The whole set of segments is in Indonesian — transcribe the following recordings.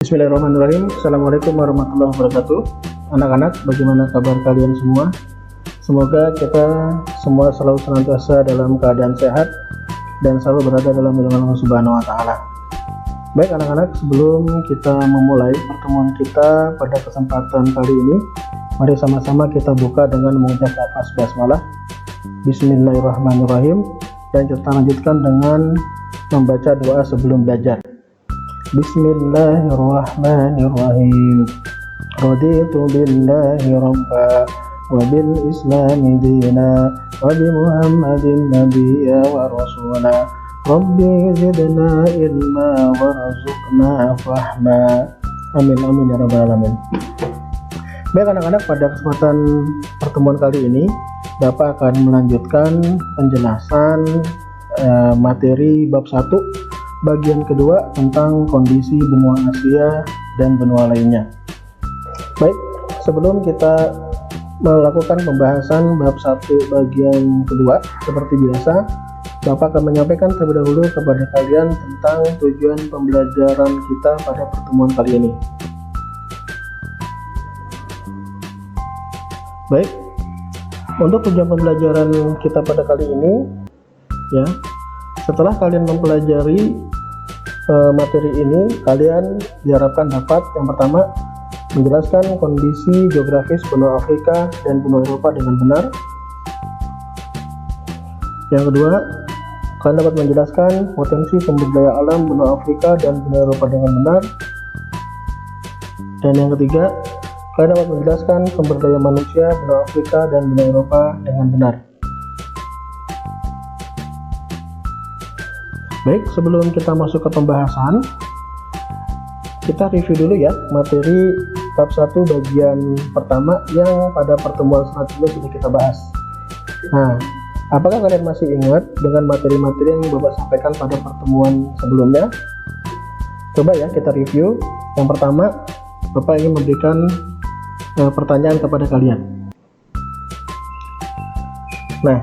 Bismillahirrahmanirrahim. Assalamualaikum warahmatullahi wabarakatuh. Anak-anak, bagaimana kabar kalian semua? Semoga kita semua selalu senantiasa dalam keadaan sehat dan selalu berada dalam lindungan Allah Subhanahu wa Ta'ala. Baik anak-anak, sebelum kita memulai pertemuan kita pada kesempatan kali ini, mari sama-sama kita buka dengan mengucap lafaz basmalah. Bismillahirrahmanirrahim. Dan kita lanjutkan dengan membaca doa sebelum belajar. Bismillahirrahmanirrahim. Raditu billahi rabba wa bil islami dina wa bi muhammadin nabiyya wa rasula. Rabbi zidna ilma warzuqna fahma. Amin amin ya rabbal alamin. Baik anak-anak, pada kesempatan pertemuan kali ini Bapak akan melanjutkan penjelasan materi bab 1 bagian kedua tentang kondisi benua Asia dan benua lainnya. Baik, sebelum kita melakukan pembahasan bab 1 bagian kedua, seperti biasa, Bapak akan menyampaikan terlebih dahulu kepada kalian tentang tujuan pembelajaran kita pada pertemuan kali ini. Baik, untuk tujuan pembelajaran kita pada kali ini, ya, setelah kalian mempelajari materi ini, kalian diharapkan dapat yang pertama menjelaskan kondisi geografis benua Afrika dan benua Eropa dengan benar. Yang kedua, kalian dapat menjelaskan potensi sumber daya alam benua Afrika dan benua Eropa dengan benar. Dan yang ketiga, kalian dapat menjelaskan sumber daya manusia benua Afrika dan benua Eropa dengan benar. Baik, sebelum kita masuk ke pembahasan, kita review dulu ya materi bab 1 bagian pertama yang pada pertemuan selanjutnya sudah kita bahas. Nah, apakah kalian masih ingat dengan materi-materi yang Bapak sampaikan pada pertemuan sebelumnya? Coba ya kita review. Yang pertama, Bapak ingin memberikan pertanyaan kepada kalian. Nah,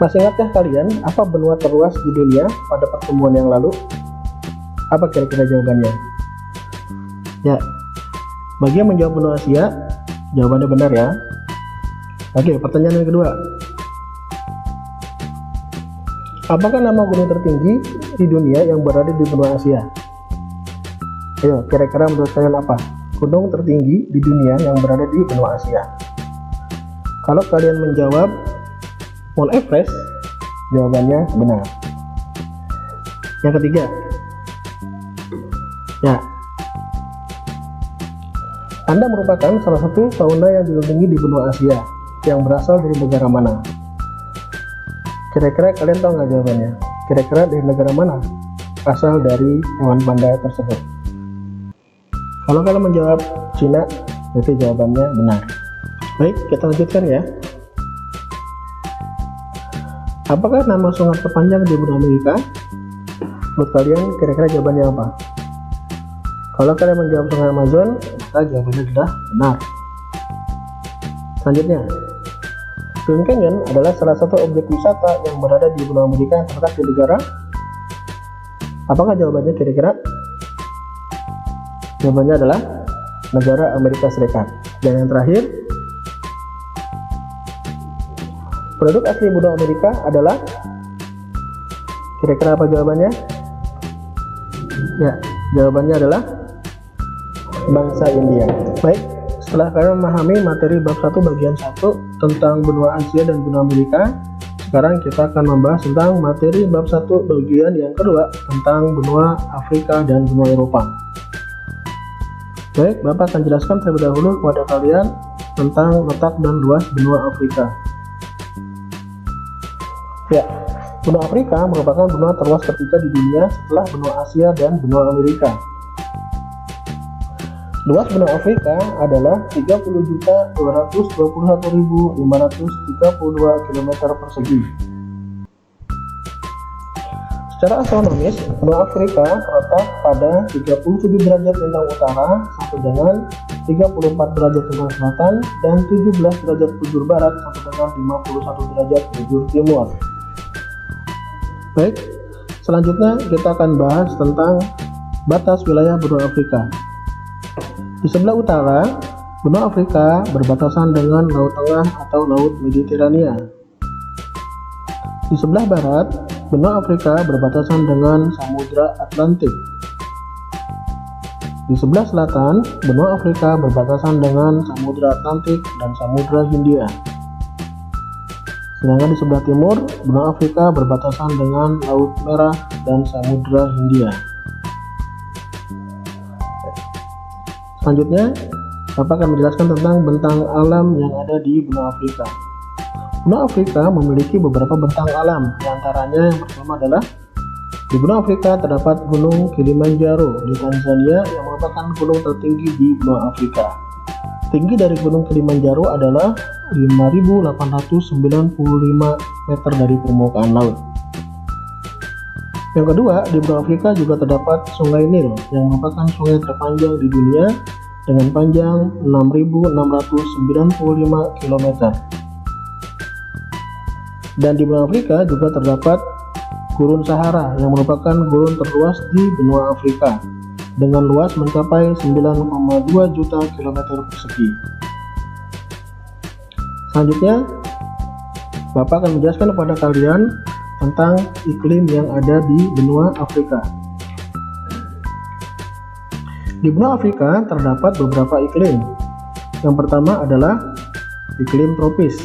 masih ingatkah kalian apa benua terluas di dunia pada pertemuan yang lalu? Apa kira-kira jawabannya? Ya, bagi yang menjawab benua Asia, jawabannya benar ya. Oke, pertanyaan yang kedua. Apakah nama gunung tertinggi di dunia yang berada di benua Asia? Ayo, kira-kira menurut kalian apa gunung tertinggi di dunia yang berada di benua Asia? Kalau kalian menjawab Mount Everest, jawabannya benar. Yang ketiga, ya, Anda merupakan salah satu fauna yang dilindungi di benua Asia yang berasal dari negara mana? Kira-kira kalian tahu nggak jawabannya? Kira-kira dari negara mana asal dari hewan panda tersebut? Kalau kalian menjawab Cina, berarti jawabannya benar. Baik, kita lanjutkan ya. Apakah nama sungai terpanjang di benua Amerika? Menurut kalian kira-kira jawabannya apa? Kalau kalian menjawab sungai Amazon, maka jawabannya sudah benar. Selanjutnya, Grand Canyon adalah salah satu objek wisata yang berada di benua Amerika yang terletak di negara. Apakah jawabannya kira-kira? Jawabannya adalah negara Amerika Serikat. Dan yang terakhir, penduduk asli benua Amerika adalah, kira-kira apa jawabannya? Ya, jawabannya adalah bangsa India. Baik, setelah kalian memahami materi bab 1 bagian 1 tentang benua Asia dan benua Amerika, sekarang kita akan membahas tentang materi bab 1 bagian yang kedua tentang benua Afrika dan benua Eropa. Baik, Bapak akan jelaskan terlebih dahulu kepada kalian tentang letak dan luas benua Afrika. Ya, benua Afrika merupakan benua terluas ketiga di dunia setelah benua Asia dan benua Amerika. Luas benua Afrika adalah 30.221.532 km persegi. Secara astronomis, benua Afrika terletak pada 37 derajat lintang utara sampai dengan 34 derajat lintang selatan dan 17 derajat bujur barat sampai dengan 51 derajat bujur timur. Baik, selanjutnya kita akan bahas tentang Batas wilayah benua Afrika. Di sebelah utara, benua Afrika berbatasan dengan Laut Tengah atau Laut Mediterania. Di sebelah barat, benua Afrika berbatasan dengan Samudra Atlantik. Di sebelah selatan, benua Afrika berbatasan dengan Samudra Atlantik dan Samudra Hindia. Sedangkan di sebelah timur, benua Afrika berbatasan dengan Laut Merah dan Samudra Hindia. Selanjutnya, Bapak akan menjelaskan tentang bentang alam yang ada di benua Afrika. Benua Afrika memiliki beberapa bentang alam, diantaranya yang pertama adalah di benua Afrika terdapat Gunung Kilimanjaro di Tanzania yang merupakan gunung tertinggi di benua Afrika. Tinggi dari Gunung Kilimanjaro adalah 5.895 meter dari permukaan laut. Yang kedua, di benua Afrika juga terdapat Sungai Nil yang merupakan sungai terpanjang di dunia dengan panjang 6.695 km. Dan di benua Afrika juga terdapat Gurun Sahara yang merupakan gurun terluas di benua Afrika dengan luas mencapai 9,2 juta kilometer persegi. Selanjutnya, Bapak akan menjelaskan kepada kalian tentang iklim yang ada di benua Afrika. Di benua Afrika terdapat beberapa iklim. Yang pertama adalah iklim tropis.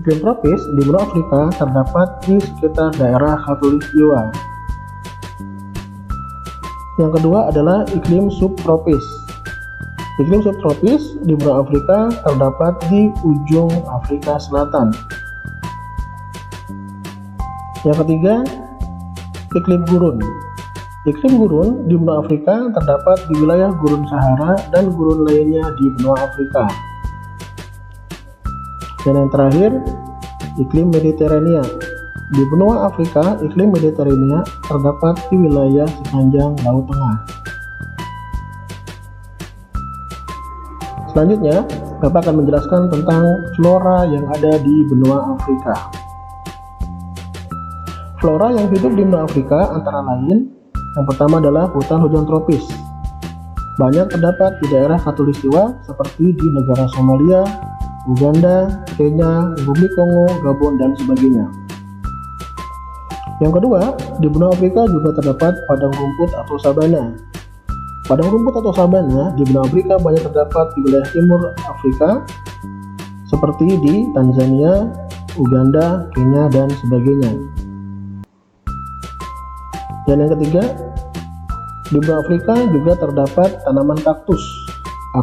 Iklim tropis di benua Afrika terdapat di sekitar daerah Khatulistiwa. Yang kedua adalah iklim subtropis. Iklim subtropis di benua Afrika terdapat di ujung Afrika Selatan. Yang ketiga, iklim gurun. Iklim gurun di benua Afrika terdapat di wilayah Gurun Sahara dan gurun lainnya di benua Afrika. Dan yang terakhir, iklim Mediterania. Di benua Afrika, iklim Mediterania terdapat di wilayah sepanjang Laut Tengah. Selanjutnya, Bapak akan menjelaskan tentang flora yang ada di benua Afrika. Flora yang hidup di benua Afrika antara lain, yang pertama adalah hutan hujan tropis. Banyak terdapat di daerah Khatulistiwa seperti di negara Somalia, Uganda, Kenya, Bumi Kongo, Gabon, dan sebagainya. Yang kedua, di benua Afrika juga terdapat padang rumput atau sabana. Padang rumput atau sabana di benua Afrika banyak terdapat di wilayah timur Afrika seperti di Tanzania, Uganda, Kenya, dan sebagainya. Dan yang ketiga, di benua Afrika juga terdapat tanaman kaktus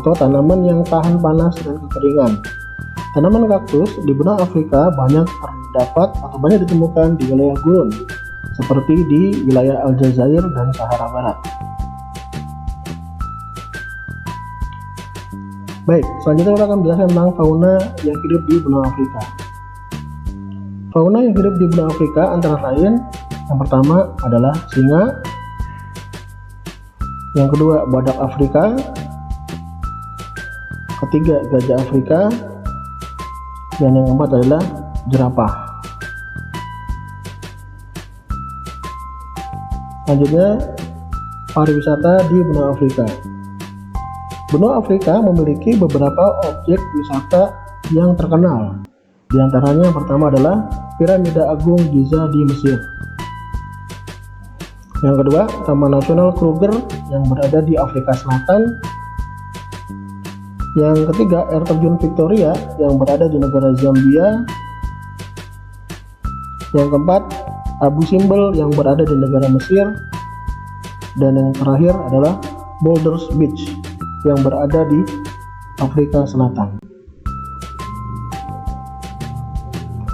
atau tanaman yang tahan panas dan kekeringan. Tanaman kaktus di benua Afrika banyak terdapat atau banyak ditemukan di wilayah gurun seperti di wilayah Aljazair dan Sahara Barat. Baik, selanjutnya kita akan menjelaskan tentang fauna yang hidup di benua Afrika. Fauna yang hidup di benua Afrika antara lain, yang pertama adalah singa, yang kedua badak Afrika, ketiga gajah Afrika, dan yang keempat adalah jerapah. Selanjutnya, pariwisata di benua Afrika. Benua Afrika memiliki beberapa objek wisata yang terkenal. Di antaranya yang pertama adalah Piramida Agung Giza di Mesir. Yang kedua, Taman Nasional Kruger yang berada di Afrika Selatan. Yang ketiga, Air Terjun Victoria yang berada di negara Zambia. Yang keempat, Abu Simbel yang berada di negara Mesir. Dan yang terakhir adalah Boulders Beach yang berada di Afrika Selatan.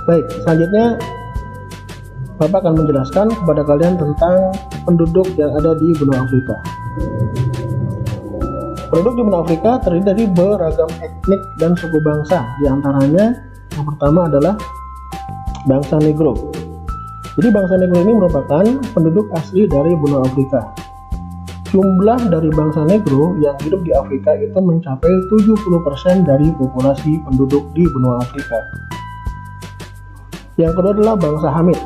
Baik, selanjutnya Bapak akan menjelaskan kepada kalian tentang penduduk yang ada di benua Afrika. Penduduk di benua Afrika terdiri dari beragam etnik dan suku bangsa. Di antaranya yang pertama adalah bangsa Negro. Jadi bangsa Negro ini merupakan penduduk asli dari benua Afrika. Jumlah dari bangsa Negro yang hidup di Afrika itu mencapai 70% dari populasi penduduk di benua Afrika. Yang kedua adalah bangsa Hamid,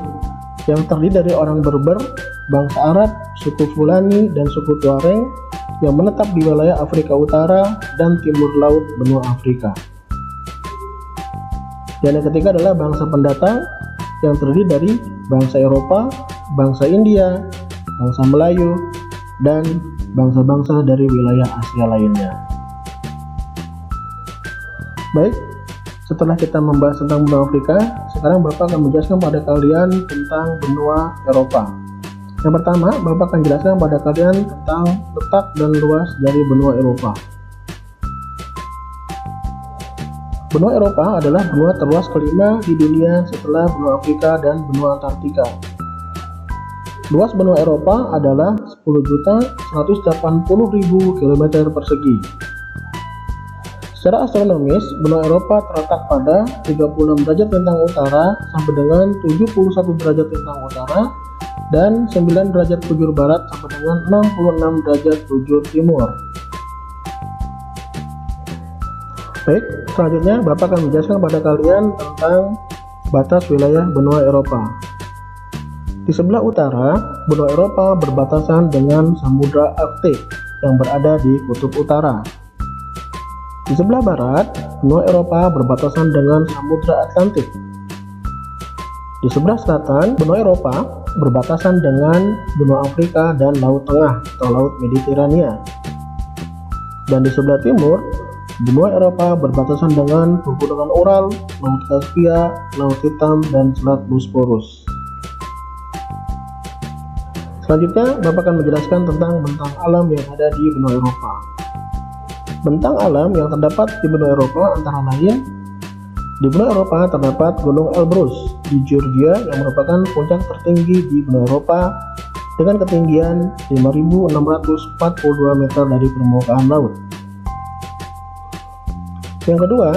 yang terdiri dari orang Berber, bangsa Arab, suku Fulani, dan suku Tuareg yang menetap di wilayah Afrika Utara dan timur laut benua Afrika. Dan yang ketiga adalah bangsa pendatang yang terdiri dari bangsa Eropa, bangsa India, bangsa Melayu, dan bangsa-bangsa dari wilayah Asia lainnya. Baik, setelah kita membahas tentang benua Afrika, sekarang Bapak akan menjelaskan pada kalian tentang benua Eropa. Yang pertama, Bapak akan jelaskan pada kalian tentang letak dan luas dari benua Eropa. Benua Eropa adalah benua terluas kelima di dunia setelah benua Afrika dan benua Antartika. Luas benua Eropa adalah 10.180.000 km persegi. Secara astronomis, benua Eropa terletak pada 36 derajat lintang utara sampai dengan 71 derajat lintang utara dan 9 derajat bujur barat sampai dengan 66 derajat bujur timur. Baik, selanjutnya Bapak akan menjelaskan pada kalian tentang batas wilayah benua Eropa. Di sebelah utara, benua Eropa berbatasan dengan Samudra Arktik yang berada di kutub utara. Di sebelah barat, benua Eropa berbatasan dengan Samudra Atlantik. Di sebelah selatan, benua Eropa berbatasan dengan benua Afrika dan Laut Tengah atau Laut Mediterania. Dan di sebelah timur, benua Eropa berbatasan dengan Pegunungan Ural, Laut Kaspia, Laut Hitam, dan Selat Bosporus. Selanjutnya, Bapak akan menjelaskan tentang bentang alam yang ada di benua Eropa. Bentang alam yang terdapat di benua Eropa antara lain: di benua Eropa terdapat Gunung Elbrus di Georgia yang merupakan puncak tertinggi di benua Eropa dengan ketinggian 5.642 meter dari permukaan laut. Yang kedua,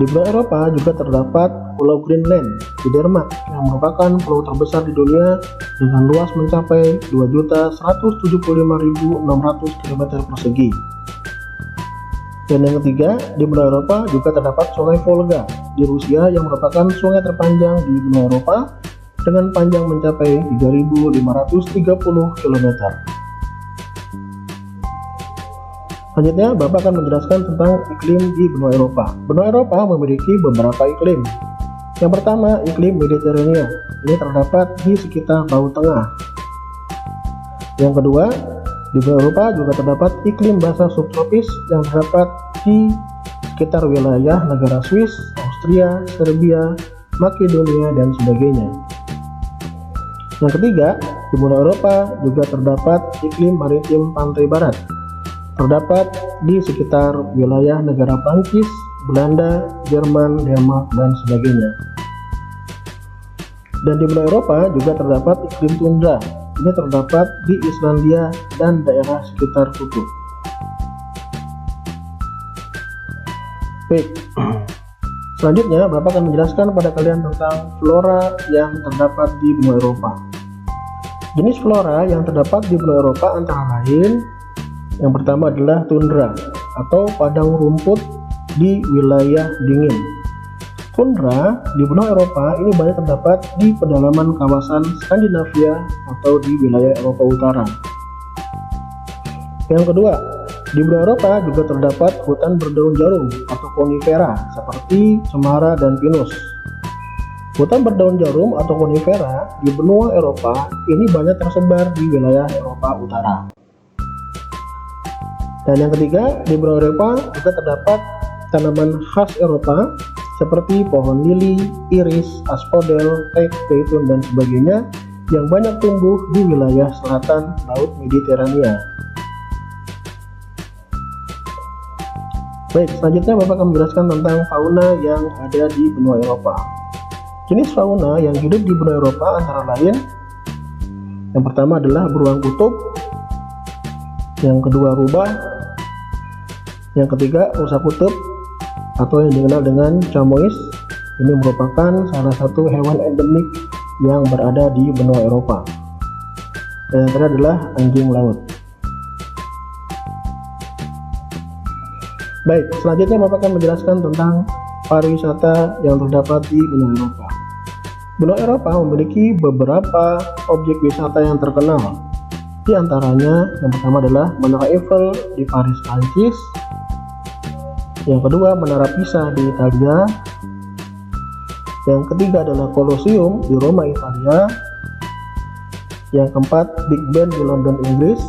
di benua Eropa juga terdapat Pulau Greenland di Denmark yang merupakan pulau terbesar di dunia dengan luas mencapai 2.175.600 km persegi. Dan yang ketiga, di benua Eropa juga terdapat Sungai Volga di Rusia yang merupakan sungai terpanjang di benua Eropa dengan panjang mencapai 3.530 km. Selanjutnya, Bapak akan menjelaskan tentang iklim di benua Eropa. Benua Eropa memiliki beberapa iklim. Yang pertama, iklim Mediterania. Ini terdapat di sekitar Laut Tengah. Yang kedua, di benua Eropa juga terdapat iklim basah subtropis yang terdapat di sekitar wilayah negara Swiss, Austria, Serbia, Makedonia, dan sebagainya. Yang ketiga, di benua Eropa juga terdapat iklim maritim pantai barat. Terdapat di sekitar wilayah negara Prancis, Belanda, Jerman, Denmark, dan sebagainya. Dan di benua Eropa juga terdapat iklim tundra. Ini terdapat di Islandia dan daerah sekitar kutub. Baik, selanjutnya Bapak akan menjelaskan pada kalian tentang flora yang terdapat di benua Eropa. Jenis flora yang terdapat di benua Eropa antara lain: yang pertama adalah tundra atau padang rumput di wilayah dingin. Tundra di benua Eropa ini banyak terdapat di pedalaman kawasan Skandinavia atau di wilayah Eropa Utara. Yang kedua, di benua Eropa juga terdapat hutan berdaun jarum atau konifera seperti cemara dan pinus. Hutan berdaun jarum atau konifera di benua Eropa ini banyak tersebar di wilayah Eropa Utara. Dan yang ketiga, di benua Eropa juga terdapat tanaman khas Eropa seperti pohon lili, iris, asphodel, teak, zaitun, dan sebagainya yang banyak tumbuh di wilayah selatan Laut Mediterania. Baik, selanjutnya Bapak akan menjelaskan tentang fauna yang ada di benua Eropa. Jenis fauna yang hidup di benua Eropa antara lain: yang pertama adalah beruang kutub, yang kedua rubah, yang ketiga rusa kutub atau yang dikenal dengan chamois. Ini merupakan salah satu hewan endemik yang berada di benua Eropa. Dan yang terakhir adalah anjing laut. Baik, selanjutnya Bapak akan menjelaskan tentang pariwisata yang terdapat di benua Eropa. Benua Eropa memiliki beberapa objek wisata yang terkenal. Di antaranya yang pertama adalah Menara Eiffel di Paris, Prancis. Yang kedua Menara Pisa di Italia. Yang ketiga adalah Colosseum di Roma, Italia. Yang keempat Big Ben di London, Inggris.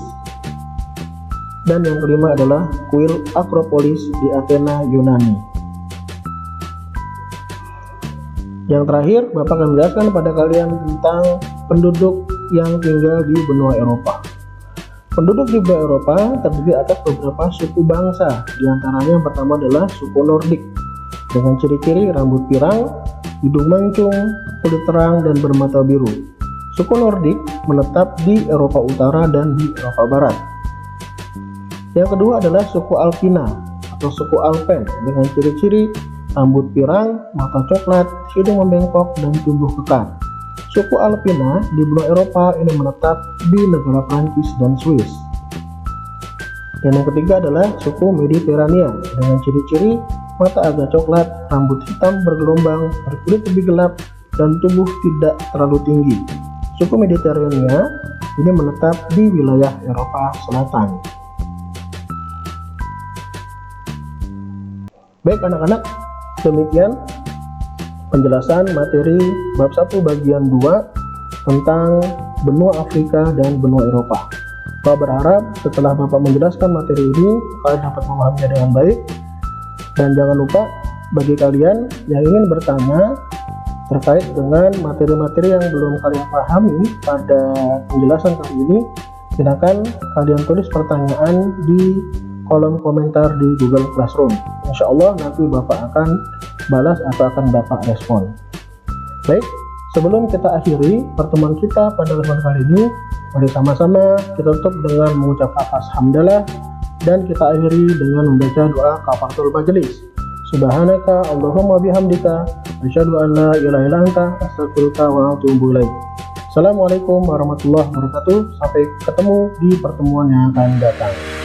Dan yang kelima adalah kuil Akropolis di Athena, Yunani. Yang terakhir, Bapak akan menjelaskan pada kalian tentang penduduk yang tinggal di benua Eropa. Penduduk di benua Eropa terdiri atas beberapa suku bangsa. Di antaranya yang pertama adalah suku Nordik dengan ciri-ciri rambut pirang, hidung mancung, kulit terang, dan bermata biru. Suku Nordik menetap di Eropa Utara dan di Eropa Barat. Yang kedua adalah suku Alpina atau suku Alpen dengan ciri-ciri rambut pirang, mata coklat, hidung membengkok, dan tubuh kekar. Suku Alpina di benua Eropa ini menetap di negara Prancis dan Swiss. Dan yang ketiga adalah suku Mediterania dengan ciri-ciri mata agak coklat, rambut hitam bergelombang, berkulit lebih gelap, dan tubuh tidak terlalu tinggi. Suku Mediterania ini menetap di wilayah Eropa Selatan. Baik anak-anak, demikian penjelasan materi bab 1 bagian 2 tentang benua Afrika dan benua Eropa. Bapak berharap setelah Bapak menjelaskan materi ini, kalian dapat memahaminya dengan baik. Dan jangan lupa, bagi kalian yang ingin bertanya terkait dengan materi-materi yang belum kalian pahami pada penjelasan kali ini, silakan kalian tulis pertanyaan di kolom komentar di Google Classroom. Insya Allah nanti Bapak akan balas atau akan Bapak respon. Baik, sebelum kita akhiri pertemuan kita pada lembar kali ini, mari sama-sama kita tutup dengan mengucap lafaz hamdalah dan kita akhiri dengan membaca doa kafaratul majelis. Subhanaka Allahumma bihamdika asyhadu an la ilaha illa anta astaghfiruka wa atubu ilaik. Assalamualaikum warahmatullahi wabarakatuh. Sampai ketemu di pertemuan yang akan datang.